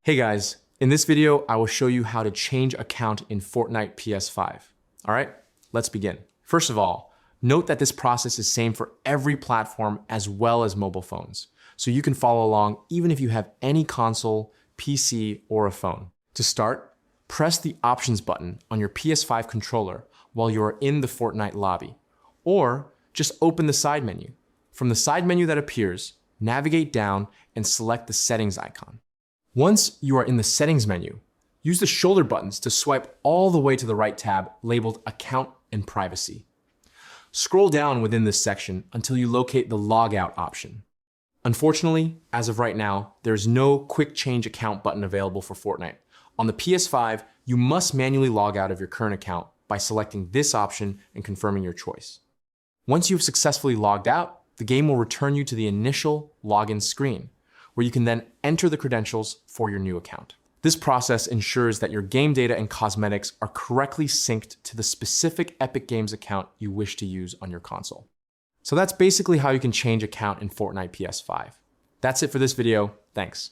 Hey guys, in this video, I will show you how to change account in Fortnite PS5. All right, let's begin. First of all, note that this process is same for every platform as well as mobile phones. So you can follow along even if you have any console, PC, or a phone. To start, press the options button on your PS5 controller while you are in the Fortnite lobby, or just open the side menu. From the side menu that appears, navigate down and select the settings icon. Once you are in the settings menu, use the shoulder buttons to swipe all the way to the right tab labeled Account and Privacy. Scroll down within this section until you locate the Logout option. Unfortunately, as of right now, there's no Quick Change Account button available for Fortnite. On the PS5, you must manually log out of your current account by selecting this option and confirming your choice. Once you've successfully logged out, the game will return you to the initial login screen, where you can then enter the credentials for your new account. This process ensures that your game data and cosmetics are correctly synced to the specific Epic Games account you wish to use on your console. So that's basically how you can change account in Fortnite PS5. That's it for this video. Thanks.